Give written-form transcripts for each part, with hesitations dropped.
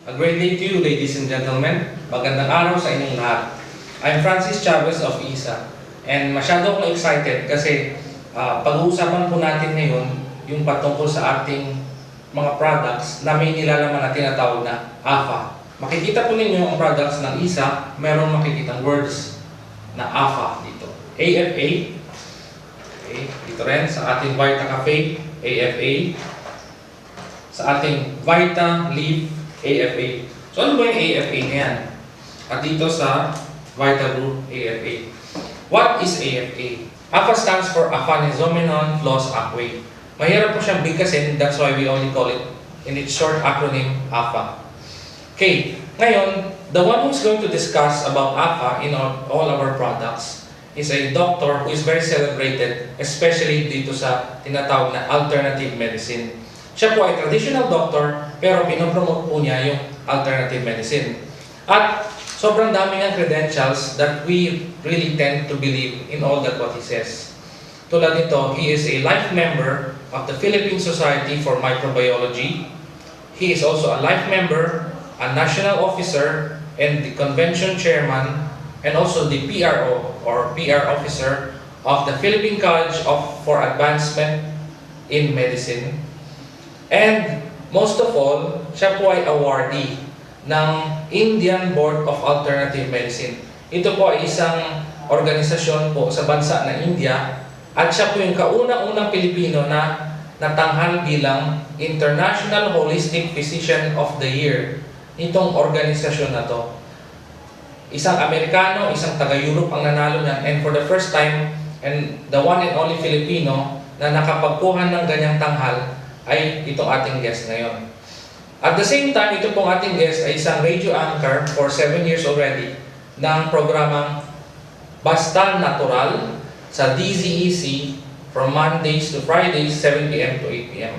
A great day to you, ladies and gentlemen. Magandang araw sa inyong lahat. I'm Francis Chavez of ISA. And masyado akong excited kasi pag-uusapan po natin ngayon yung patungkol sa ating mga products na may nilalaman na tinatawag na AFA. Makikita po ninyo ang products ng ISA, meron makikitang words na AFA dito. AFA. Okay. Dito rin sa ating Vita Cafe, AFA. Sa ating Vita Leaf, AFA. So ano ba yung AFA na yan? At dito sa Vita Brew, AFA. What is AFA? AFA stands for Afanezomenon Floss Aquae. Mahirap po siyang bigkasin, that's why we only call it in its short acronym AFA. Okay, ngayon, the one who's going to discuss about AFA in all our products is a doctor who is very celebrated, especially dito sa tinatawag na alternative medicine. Siya po ay traditional doctor, pero pinopromote po niya yung alternative medicine. At sobrang dami ng credentials that we really tend to believe in all that what he says. Tulad nito, he is a life member of the Philippine Society for Microbiology. He is also a life member, a national officer, and the convention chairman, and also the PRO or PR officer of the Philippine College for Advancement in Medicine. And most of all, siya po ay awardee ng Indian Board of Alternative Medicine. Ito po ay isang organisasyon po sa bansa na India at siya po yung kauna-unang Pilipino na natanghal bilang International Holistic Physician of the Year nitong organisasyon na to. Isang Amerikano, isang taga-Europe ang nanalo niyan, and for the first time, and the one and only Filipino na nakapagkuhan ng ganyang tanghal ay itong ating guest ngayon. At the same time, ito pong ating guest ay isang radio anchor for 7 years already ng programang Basta Natural sa DZEC from Mondays to Fridays, 7 p.m. to 8 p.m.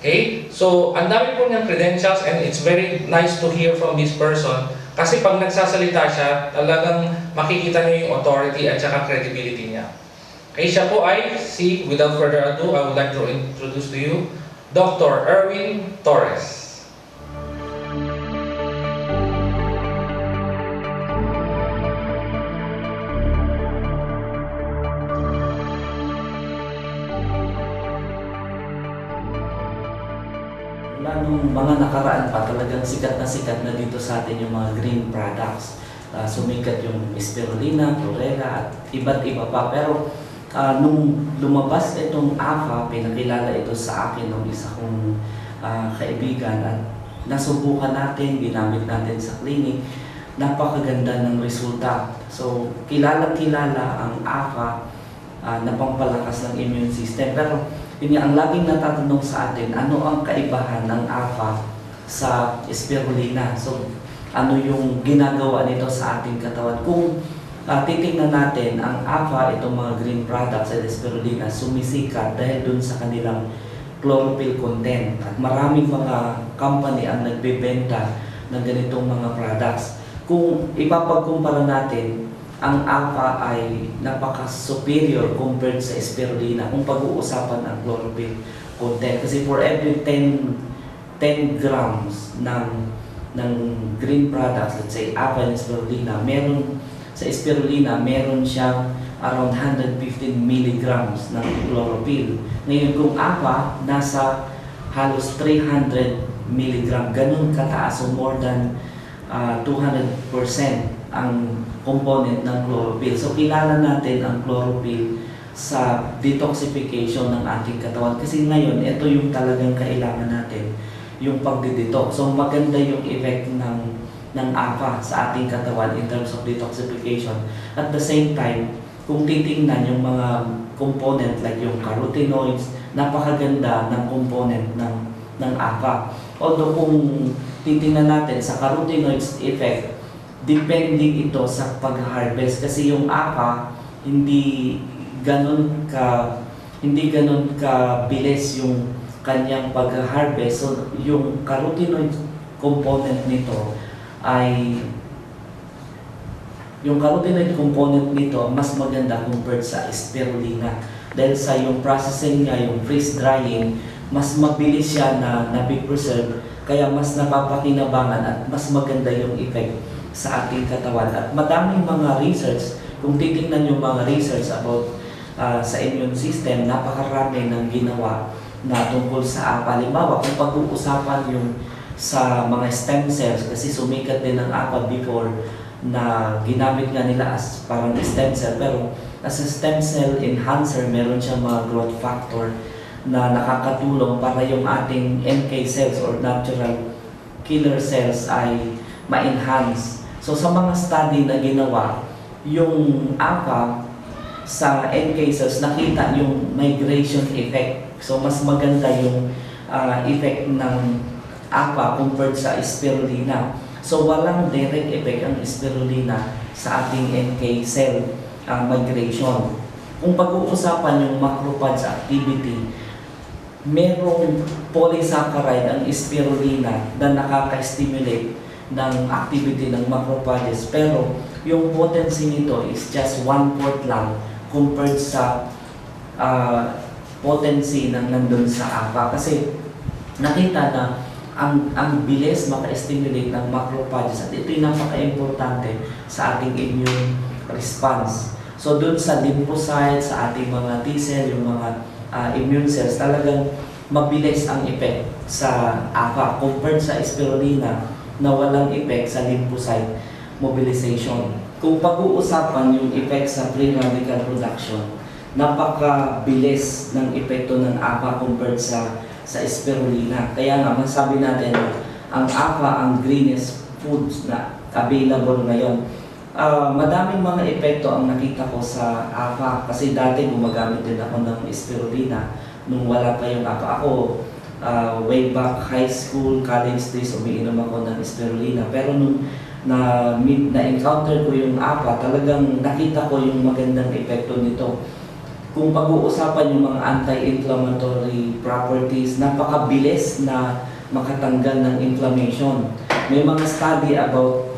Okay? So, ang dami po niyang credentials and it's very nice to hear from this person kasi pag nagsasalita siya, talagang makikita niyo yung authority at saka credibility niya. Okay, siya po ay without further ado, I would like to introduce to you Dr. Erwin Torres. Nung mga nakaraan pa, talagang sikat na dito sa atin yung mga green products. Sumikat yung spirulina, chlorella, at iba't iba pa. Pero nung lumabas itong AFA, pinakilala ito sa akin ng isa kong kaibigan at nasubukan natin, ginamit natin sa clinic. Napakaganda ng resulta. So, kilala ang AFA na pampalakas ng immune system. Pero yun ang laging natatanong sa atin, ano ang kaibahan ng AFA sa spirulina? So, ano yung ginagawa nito sa ating katawan? Kung titingnan natin, ang AFA, itong mga green products at spirulina, sumisikat dahil dun sa kanilang chlorophyll content. At maraming mga company ang nagbebenta ng ganitong mga products. Kung ipapagkumpara natin, ang AFA ay napaka-superior compared sa spirulina kung pag-uusapan ang chlorophyll content. Kasi for every 10 grams ng green products, let's say AFA and spirulina, sa spirulina meron siyang around 115 milligrams ng chlorophyll. Ngayon kung AFA, nasa halos 300 milligram, ganun kataas, so more than 200% ang component ng chlorophyll. So kilala natin ang chlorophyll sa detoxification ng ating katawan. Kasi ngayon, ito yung talagang kailangan natin, yung pagdidetox. So maganda yung effect ng AFA sa ating katawan in terms of detoxification. At the same time, kung titingnan yung mga component like yung carotenoids, napakaganda ng component ng AFA. Although kung titingnan natin sa carotenoids effect, depende ito sa pag-harvest kasi yung AFA hindi ganun ka bilis yung kanyang pag-harvest. So yung carotenoid component nito mas maganda compared sa spirulina dahil sa yung processing niya, yung freeze drying, mas mabilis siya na be-preserve Kaya mas napapakinabangan at mas maganda yung effect sa ating katawan. At madaming mga research, kung titingnan yung mga research about sa immune system, napakarami ng ginawa na tungkol sa APA. Halimbawa, kung pag-uusapan yung sa mga stem cells, kasi sumikat din ang APA before na ginamit nga nila as parang stem cell, pero as a stem cell enhancer, meron siyang mga growth factor na nakakatulong para yung ating NK cells or natural killer cells ay ma-enhance. So sa mga study na ginawa, yung APA sa NK cells, nakita yung migration effect. So mas maganda yung effect ng APA compared sa spirulina. So walang direct effect ang spirulina sa ating NK cell migration. Kung pag-uusapan yung macrophage activity, merong polysaccharide ang spirulina na nakaka-stimulate ng activity ng macrophages, pero yung potency nito is just 1/4 lang compared sa potency ng nandun sa APA. Kasi nakita na ang bilis maka-stimulate ng macrophages at ito yung napaka-importante sa ating immune response. So dun sa lymphocytes, sa ating mga T-cell, yung mga immune cells, talagang mabilis ang effect sa APA compared sa spirulina na walang effect sa lymphocyte mobilization. Kung pag-uusapan yung effect sa free radical production, napakabilis ng epekto ng APA compared sa spirulina. Kaya nga, masabi natin na ang APA ang greenest foods na available ngayon. Madaming mga epekto ang nakita ko sa APA kasi dati gumagamit din ako ng spirulina nung wala pa yung APA. Ako, way back high school, college days, umiinom ako ng spirulina. Pero nung na-encounter ko yung APA, talagang nakita ko yung magandang epekto nito. Kung pag-uusapan yung mga anti-inflammatory properties, napakabilis na makatanggal ng inflammation. May mga study about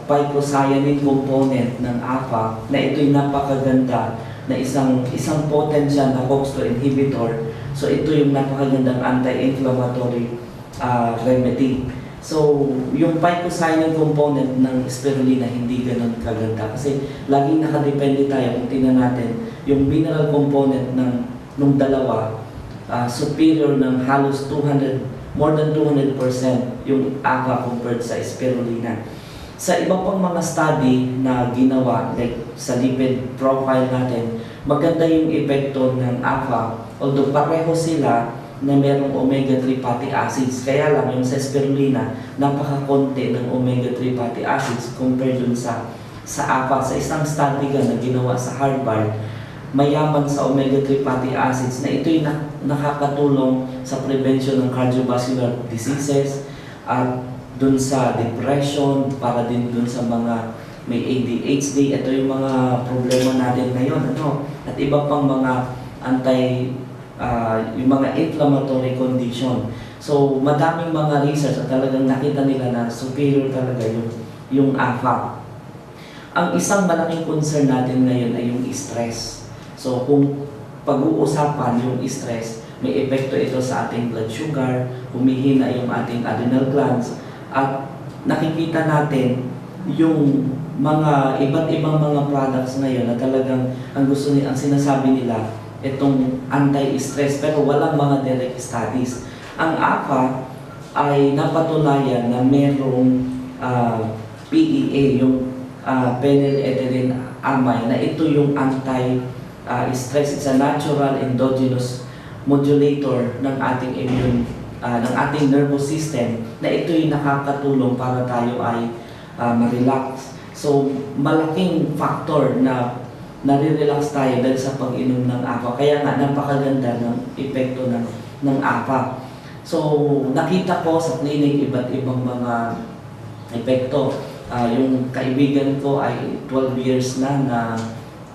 phycocyanin component ng APA na ito'y napakaganda na isang potential na COX-2 inhibitor. So ito yung napakagandang anti-inflammatory remedy. So yung phycocyanin component ng spirulina hindi ganun kaganda kasi laging nakadepende tayo kung tingnan natin yung mineral component ng dalawa superior ng halos more than 200% yung APA compared sa spirulina. Sa iba pang mga study na ginawa, like sa lipid profile natin, maganda yung epekto ng APA, although pareho sila na merong omega-3 fatty acids. Kaya lang yung sa spirulina, napakakonti ng omega-3 fatty acids compared dun sa APA. Sa isang study na ginawa sa Harvard, mayaman sa omega-3 fatty acids na ito'y nakakatulong sa prevention ng cardiovascular diseases at dun sa depression, para din dun sa mga may ADHD. Ito yung mga problema natin ngayon, at iba pang mga yung mga inflammatory condition. So madaming mga research at talagang nakita nila na superior talaga yung APA. Ang isang malaking concern natin ngayon ay yung stress. So kung pag-uusapan yung stress, may epekto ito sa ating blood sugar, humihina yung ating adrenal glands, at nakikita natin yung mga iba't ibang mga products ngayon na talagang ang sinasabi nila itong anti-stress, pero walang mga direct studies. Ang APA ay napatunayan na merong PEA, yung phenylethylamine amine, na ito yung anti-stress. It's a natural endogenous modulator ng ating ng ating nervous system, na ito'y nakakatulong para tayo ay ma-relax. So malaking factor na nare-relax tayo dahil sa pag-inom ng APA. Kaya nga napakaganda ng epekto ng APA. So nakita ko sa clinic iba't ibang mga epekto. Yung kaibigan ko ay 12 years na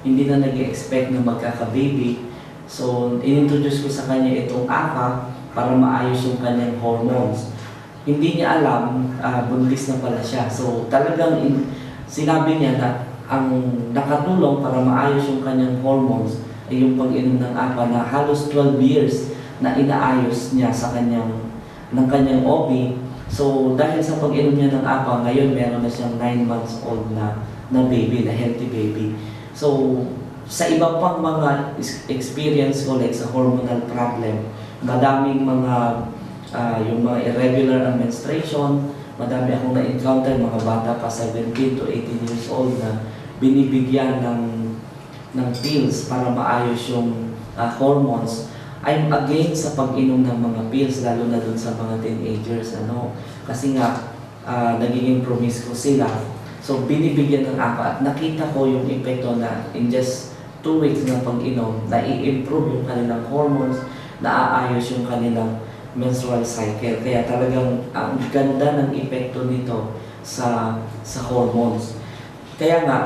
hindi na nag-expect na magkaka-baby. So inintroduce ko sa kanya itong APA para maayos yung kanyang hormones. Hindi niya alam, buntis na pala siya. So talagang sinabi niya na ang nakatulong para maayos yung kanyang hormones ay yung pag-inom ng APA na halos 12 years na inaayos niya sa kanyang ng kanyang OB. So dahil sa pag-inom niya ng APA, ngayon meron na siyang 9 months old na baby, na healthy baby. So sa iba pang mga experience ko like sa hormonal problem, madaming mga yung mga irregular ang menstruation, madami akong na-encounter mga bata pa 17 to 18 years old na binibigyan ng pills para maayos yung hormones. I'm against sa pag-inom ng mga pills, lalo na dun sa mga teenagers, kasi nga nagiging promiscuous sila. So binibigyan ng APA at nakita ko yung epekto na in just 2 weeks ng pag-inom, na i-improve yung kanilang hormones, naaayos yung kanilang menstrual cycle. Kaya talagang ang ganda ng epekto nito sa hormones. Kaya nga,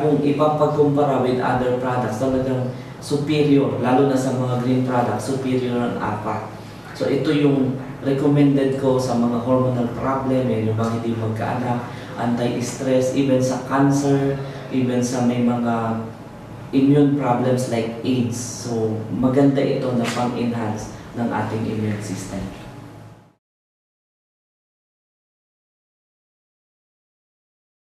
kung ipapagkumpara with other products, talagang superior, lalo na sa mga green products, superior ang APA. So ito yung recommended ko sa mga hormonal problem, yung mga hindi magkaanak, anti-stress, even sa cancer, even sa may mga immune problems like AIDS. So maganda ito na pang-enhance ng ating immune system.